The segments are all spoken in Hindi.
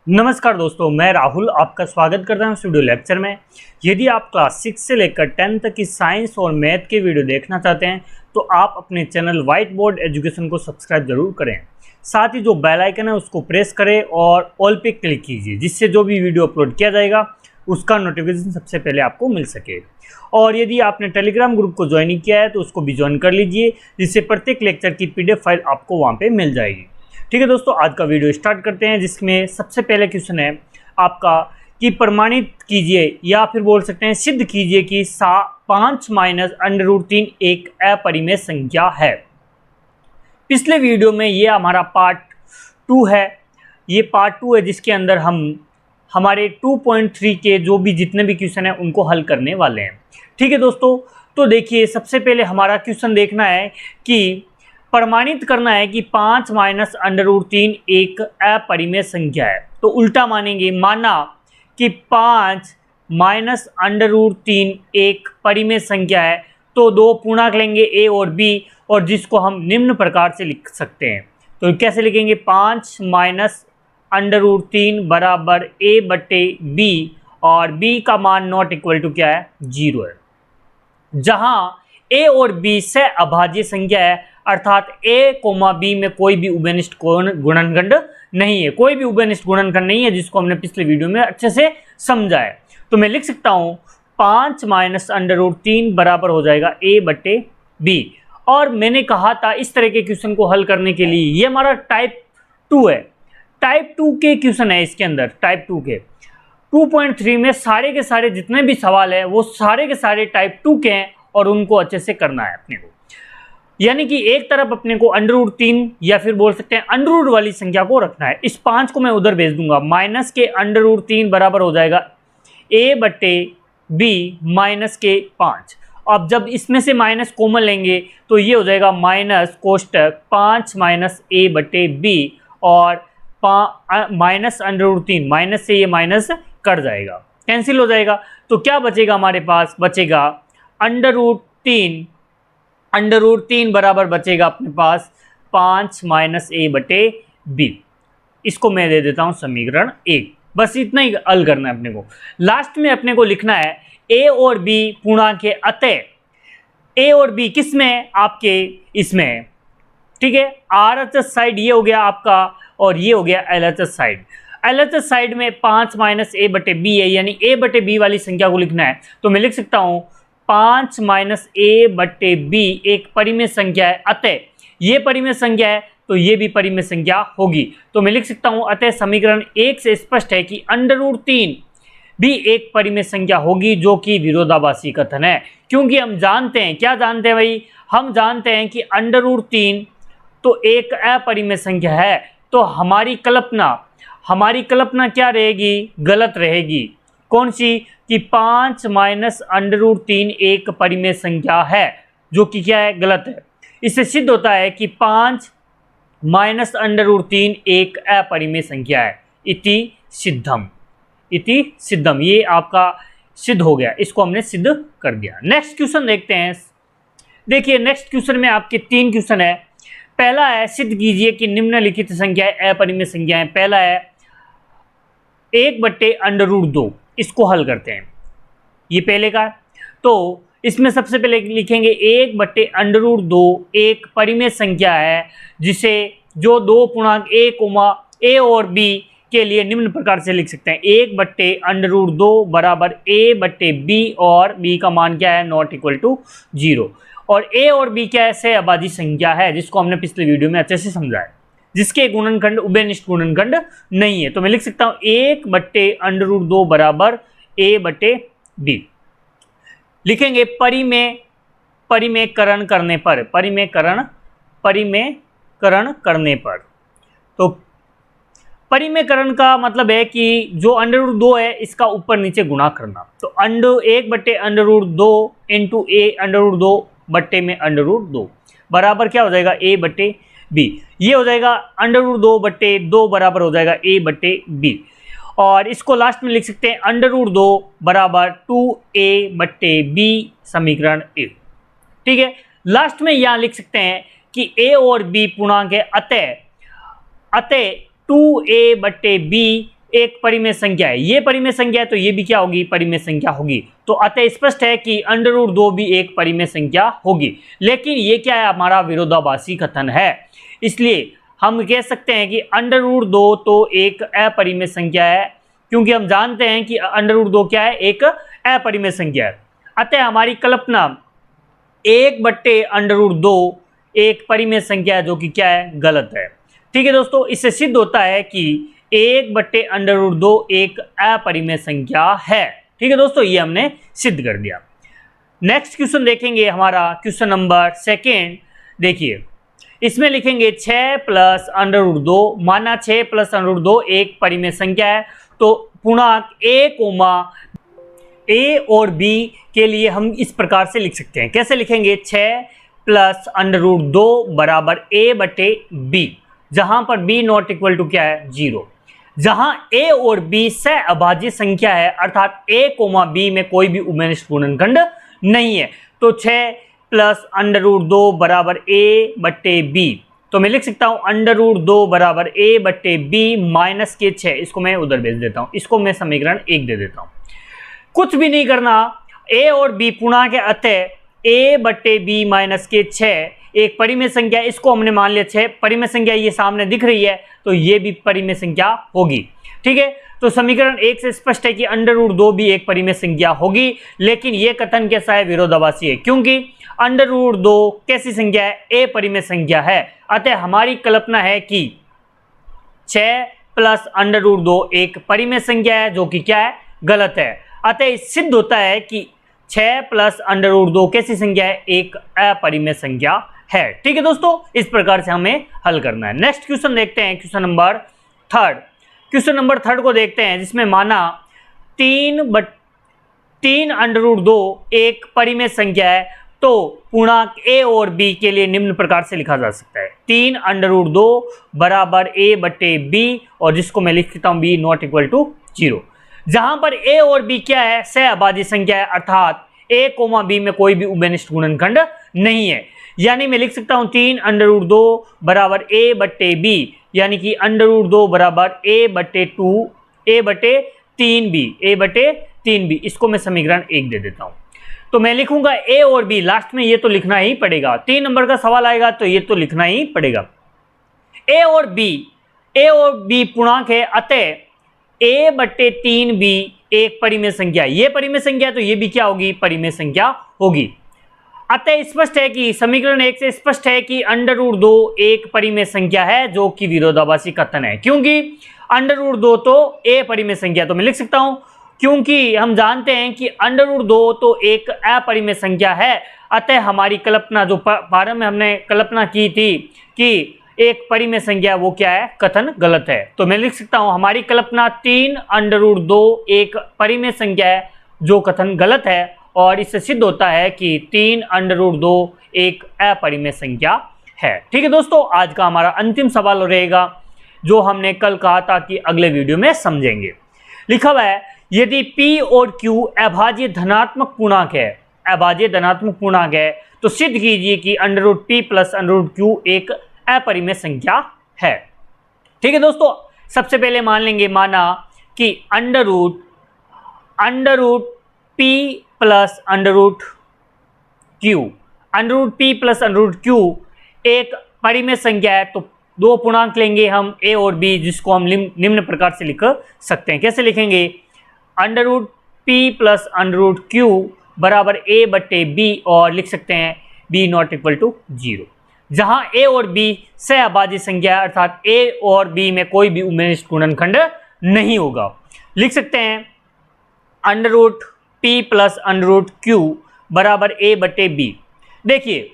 नमस्कार दोस्तों, मैं राहुल आपका स्वागत करता हूं स्टूडियो लेक्चर में। यदि आप क्लास 6 से लेकर 10 तक की साइंस और मैथ के वीडियो देखना चाहते हैं तो आप अपने चैनल व्हाइट बोर्ड एजुकेशन को सब्सक्राइब जरूर करें। साथ ही जो बेल आइकन है उसको प्रेस करें और ऑल पे क्लिक कीजिए, जिससे जो भी वीडियो अपलोड किया जाएगा उसका नोटिफिकेशन सबसे पहले आपको मिल सके। और यदि आपने टेलीग्राम ग्रुप को ज्वाइन नहीं किया है तो उसको भी ज्वाइन कर लीजिए, जिससे प्रत्येक लेक्चर की PDF फाइल आपको वहाँ पर मिल जाएगी। ठीक है दोस्तों, आज का वीडियो स्टार्ट करते हैं, जिसमें सबसे पहले क्वेश्चन है आपका कि प्रमाणित कीजिए या फिर बोल सकते हैं सिद्ध कीजिए कि 5 माइनस √3 एक अपरिमेय संख्या है। पिछले वीडियो में ये हमारा पार्ट 2 है, ये पार्ट 2 है जिसके अंदर हम हमारे 2.3 के जो भी जितने भी क्वेश्चन हैं उनको हल करने वाले हैं। ठीक है दोस्तों, तो देखिए सबसे पहले हमारा क्वेश्चन देखना है कि प्रमाणित करना है कि 5 माइनस √3 एक अपरिमेय संख्या है। तो उल्टा मानेंगे, माना कि 5 माइनस √3 एक परिमेय संख्या है तो दो पूर्णांक लेंगे a और b, और जिसको हम निम्न प्रकार से लिख सकते हैं। तो कैसे लिखेंगे? 5 माइनस √3 बराबर a/b, और b का मान नॉट इक्वल टू क्या है? 0 है। जहां a और b से अभाज्य संख्या है, अर्थात a, b में कोई भी उभयनिष्ठ गुणनखंड नहीं है, कोई भी उभयनिष्ठ गुणनखंड नहीं है, जिसको हमने पिछले वीडियो में अच्छे से समझा है। तो मैं लिख सकता हूं 5 माइनस √3 बराबर हो जाएगा a/b। और मैंने कहा था इस तरह के क्वेश्चन को हल करने के लिए, ये हमारा टाइप 2 है, टाइप 2 के क्वेश्चन है। इसके अंदर टाइप 2 के 2.3 में सारे के सारे जितने भी सवाल है वो सारे के सारे टाइप 2 के हैं, और उनको अच्छे से करना है अपने को। यानी कि एक तरफ अपने को √3 या फिर बोल सकते हैं अंडर वाली संख्या को रखना है। इस 5 को मैं उधर भेज दूंगा, माइनस के √3 बराबर हो जाएगा a/b माइनस के 5। अब जब इसमें से माइनस कॉमन लेंगे तो ये हो जाएगा माइनस कोष्टक 5 माइनस a/b, और माइनस √3, माइनस से ये माइनस कट जाएगा, कैंसिल हो जाएगा। तो क्या बचेगा हमारे पास? बचेगा √3 बराबर बचेगा अपने पास 5 माइनस a/b। इसको मैं दे देता हूं समीकरण 1। बस इतना ही हल करना है अपने को। लास्ट में अपने को लिखना है a और b पूर्णांक के, अतः a और b किस में है? आपके इसमें है। ठीक है, RHS साइड ये हो गया आपका, और ये हो गया LHS साइड। LHS साइड में 5 माइनस a/b है, यानी a/b वाली संख्या को लिखना है। तो मैं लिख सकता हूं 5 माइनस a/b एक परिमेय संख्या है, अतः ये परिमेय संख्या है तो ये भी परिमेय संख्या होगी। तो मैं लिख सकता हूं अतः समीकरण 1 से स्पष्ट है कि √3 भी एक परिमेय संख्या होगी, जो कि विरोधाभासी कथन है। क्योंकि हम जानते हैं, क्या जानते हैं भाई? हम जानते हैं कि √3 तो एक अपरिमेय संख्या है, तो हमारी कल्पना क्या रहेगी? गलत रहेगी। कौन सी? कि 5 माइनस √3 एक परिमेय संख्या है, जो कि क्या है? गलत है। इससे सिद्ध होता है कि 5 माइनस √3 एक अपरिमेय संख्या है। इति सिद्धम, ये आपका सिद्ध हो गया, इसको हमने सिद्ध कर दिया। नेक्स्ट क्वेश्चन देखते हैं। देखिए नेक्स्ट क्वेश्चन में आपके 3 क्वेश्चन है। पहला है सिद्ध कीजिए कि निम्नलिखित संख्याएं अपरिमेय संख्या है। पहला है 1/√2, इसको हल करते हैं, ये पहले का। तो इसमें सबसे पहले लिखेंगे 1/√2 एक परिमेय संख्या है, जिसे जो दो पूर्णांक a और b के लिए निम्न प्रकार से लिख सकते हैं। 1/√2 बराबर a/b, और b का मान क्या है? Not equal to 0। और a और b क्या है? सहअभाज्य संख्या है, जिसको हमने पिछले वीडियो में अच्छे से समझा है, जिसके गुणनखंड उभयनिष्ठ गुणनखंड नहीं है। तो मैं लिख सकता हूं 1/√2 बराबर a/b। लिखेंगे परिमेयकरण करने पर। तो परिमेयकरण का मतलब है कि जो √2 है इसका ऊपर नीचे गुणा करना। तो 1/√2 इंटू a√2 बट्टे में √2 बराबर क्या हो जाएगा? a/b। ये हो जाएगा √2/2 बराबर हो जाएगा a/b, और इसको लास्ट में लिख सकते हैं √2 बराबर 2a/b, समीकरण 1। ठीक है, लास्ट में यहां लिख सकते हैं कि a और b पूर्णांक है, अतः 2a/b एक परिमेय संख्या है, ये परिमेय संख्या है तो ये भी क्या होगी, परिमेय संख्या होगी। तो अतः स्पष्ट है कि √2 भी एक परिमेय संख्या होगी। लेकिन ये क्या है, हमारा विरोधाभासी कथन है, इसलिए हम कह सकते हैं कि √2 तो एक अपरिमेय संख्या है, क्योंकि हम जानते हैं कि √2 क्या है, एक अपरिमेय संख्या है। अतः हमारी कल्पना 1/√2 एक परिमेय संख्या है, जो कि क्या है, गलत है। ठीक है दोस्तों, इससे सिद्ध होता है कि 1/√2 एक अपरिमेय संख्या है। ठीक है दोस्तों, ये हमने सिद्ध कर दिया। नेक्स्ट क्वेश्चन देखेंगे, हमारा क्वेश्चन नंबर 2। देखिए, इसमें लिखेंगे 6 + √2, माना 6 + √2 एक परिमेय संख्या है, तो पूर्णांक a और b के लिए हम इस प्रकार से लिख सकते हैं। कैसे लिखेंगे, 6 + √2 बराबर a/b, जहां पर b नॉट इक्वल टू क्या है, 0। जहां a और b सहअभाज्य संख्या है, अर्थात a, b में कोई भी उभयनिष्ठ गुणनखंड नहीं है, तो 6 + √2 बराबर a/b। तो मैं लिख सकता हूं √2 बराबर a/b माइनस के 6, इसको मैं उधर भेज देता हूं, इसको मैं समीकरण 1 दे देता हूं। कुछ भी नहीं करना, a और b पूर्णांक है, अतः a/b माइनस के 6 एक परिमेय संख्या, इसको हमने मान लिया 6 परिमेय संख्या, ये सामने दिख रही है, तो ये भी परिमेय संख्या होगी। ठीक है, तो समीकरण 1 से स्पष्ट है कि √2 भी एक परिमेय संख्या होगी। लेकिन ये कथन कैसा है, विरोधाभासी है, क्योंकि √2 कैसी संख्या है, अपरिमेय संख्या है। अतः हमारी कल्पना है कि 6 + √2 एक परिमेय संख्या है, जो कि क्या है, गलत है। अतः सिद्ध होता है कि 6 + √2 कैसी संख्या है, एक अपरिमेय संख्या है। ठीक है दोस्तों, इस प्रकार से हमें हल करना है। नेक्स्ट क्वेश्चन देखते हैं, क्वेश्चन नंबर 3। क्वेश्चन नंबर 3 को देखते हैं, जिसमें माना 3 √2 एक परिमेय संख्या है, तो पूर्णांक a और b के लिए निम्न प्रकार से लिखा जा सकता है, 3 √2 बराबर a/b, और जिसको मैं लिख सकता हूं b नॉट इक्वल टू 0। जहां पर a और b क्या है, सहअभाज्य संख्या है, अर्थात a, b में कोई भी उभयनिष्ठ गुणनखंड नहीं है। यानी मैं लिख सकता हूं 3 √2 बराबर a/b, यानी कि √2 बराबर a/3b, इसको मैं समीकरण 1 दे देता हूं। तो मैं लिखूंगा a और b, लास्ट में ये तो लिखना ही पड़ेगा, 3 नंबर का सवाल आएगा तो ये तो लिखना ही पड़ेगा। a और b पूर्णांक है, अतः a/3b एक परिमेय संख्या, ये परिमेय संख्या, तो ये भी क्या होगी, परिमेय संख्या होगी। अतः स्पष्ट है कि समीकरण 1 से स्पष्ट है कि √2 एक परिमेय संख्या है, जो कि विरोधाभासी कथन है, क्योंकि √2 तो a परिमेय संख्या, तो मैं लिख सकता हूं, क्योंकि हम जानते हैं कि √2 तो एक अपरिमेय संख्या है। अतः हमारी कल्पना, जो प्रारंभ में हमने कल्पना की थी कि एक परिमेय संख्या, वो क्या है, कथन गलत है। तो मैं लिख सकता हूं हमारी कल्पना 3 √2 एक परिमेय संख्या है, जो कथन गलत है, और इससे सिद्ध होता है कि 3 √2 एक अपरिमेय संख्या है। ठीक है दोस्तों, आज का हमारा अंतिम सवाल रहेगा, जो हमने कल कहा था कि अगले वीडियो में समझेंगे। लिखा हुआ है, यदि p और q अभाज्य धनात्मक पूर्णांक है, तो सिद्ध कीजिए कि √p + √q एक अपरिमेय संख्या है। ठीक है दोस्तों, सबसे पहले मान लेंगे, माना कि √p + √q एक परिमेय संख्या है, तो दो पूर्णांक लेंगे हम a और b, जिसको हम निम्न प्रकार से लिख सकते हैं। कैसे लिखेंगे, √p + √q बराबर a/b, और लिख सकते हैं b नॉट इक्वल टू 0। जहां a और b सहअभाज्य संख्या है, अर्थात a और b में कोई भी उभयनिष्ठ गुणनखंड नहीं होगा। लिख सकते हैं √p + √q बराबर a/b। देखिए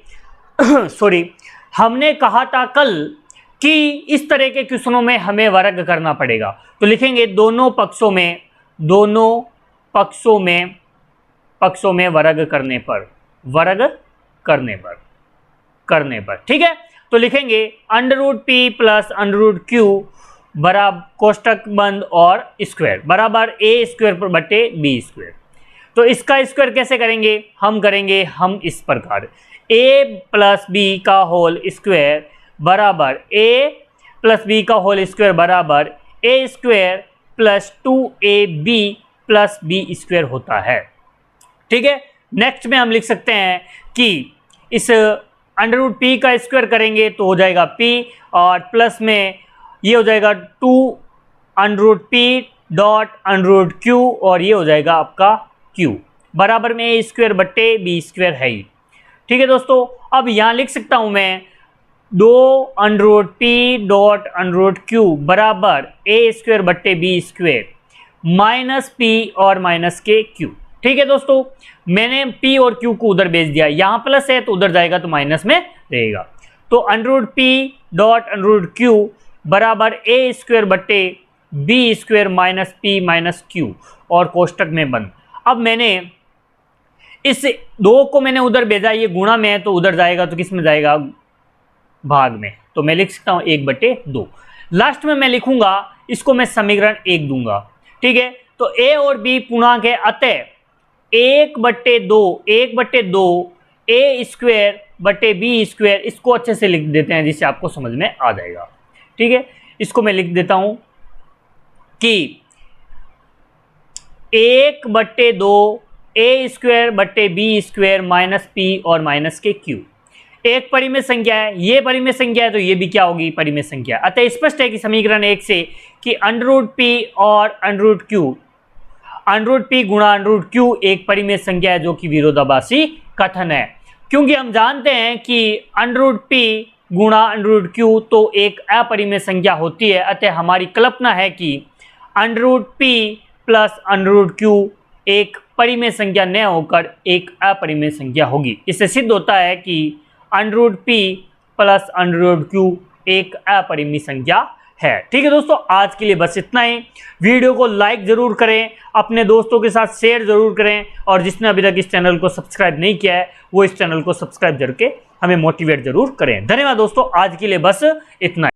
सॉरी, हमने कहा था कल कि इस तरह के क्वेश्चनों में हमें वर्ग करना पड़ेगा, तो लिखेंगे दोनों पक्षों में वर्ग करने पर, ठीक है। तो लिखेंगे √p + √q बराबर कोष्टक बंद और स्क्वायर बराबर a²/b²। तो इसका स्क्वायर कैसे करेंगे, हम करेंगे इस प्रकार, a + b का होल स्क्वायर बराबर a + b का होल स्क्वायर बराबर a² plus 2ab plus B square होता है। ठीक है, नेक्स्ट में हम लिख सकते हैं कि इस अंडर रूट पी का स्क्वायर करेंगे तो हो जाएगा p, और प्लस में ये हो जाएगा 2 under root P dot under root Q, और ये हो जाएगा आपका q बराबर में a स्क्वायर बट्टे बी स्क्वायर है ही। ठीक है दोस्तों, अब यहाँ लिख सकता हूँ मैं 2 under root P dot under root Q बराबर a स्क्वायर बट्टे बी स्क्वायर माइनस पी और माइनस के क्यू। ठीक है दोस्तों, मैंने p और q को उधर भेज दिया, यहाँ प्लस है तो उधर जाएगा तो माइनस में रहेगा। तो under root P dot under root Q बराबर a स्क्वायर बट्टे B square minus P minus Q, और कोष्टक में बंद। अब मैंने इस 2 को मैंने उधर भेजा, ये गुणा में है तो उधर जाएगा तो किस में जाएगा, भाग में, तो मैं लिख सकता हूँ 1/2। लास्ट में मैं लिखूंगा, इसको मैं समीकरण 1 दूंगा। ठीक है, तो a और b पूर्णांक है, अतः 1/2 a स्क्वायर बट्टे बी स्क्वायर, इसको अच्छे से लिख देते हैं जिससे आपको समझ में आ जाएगा। ठीक है, इसको मैं लिख देता हूं कि 1/2 a स्क्वायर बट्टे बी स्क्वायर माइनस पी और माइनस के क्यू। एक परिमेय संख्या है, ये परिमेय संख्या है तो ये भी क्या होगी, परिमेय संख्या। अतः स्पष्ट है कि समीकरण 1 से कि अंडर रूट पी और under root Q, under root P गुणा अंडर रूट क्यू एक परिमेय संख्या है जो कि विरोधाभासी कथन है, क्योंकि हम जानते हैं कि अंडर रूट पी गुणा अंडर रूट क्यू तो एक अपरिमेय संख्या होती है। अतः हमारी कल्पना है कि under root P plus under root Q एक परिमेय संख्या न होकर एक अपरिमेय संख्या होगी। इससे सिद्ध होता है कि under root P plus under root Q एक अपरिमेय संख्या है। ठीक है दोस्तों, आज के लिए बस इतना ही। वीडियो को लाइक जरूर करें, अपने दोस्तों के साथ शेयर जरूर करें, और जिसने अभी तक इस चैनल को सब्सक्राइब नहीं किया है वो इस चैनल को सब्सक्राइब करके हमें मोटिवेट जरूर करें। धन्यवाद दोस्तों, आज के लिए बस इतना ही।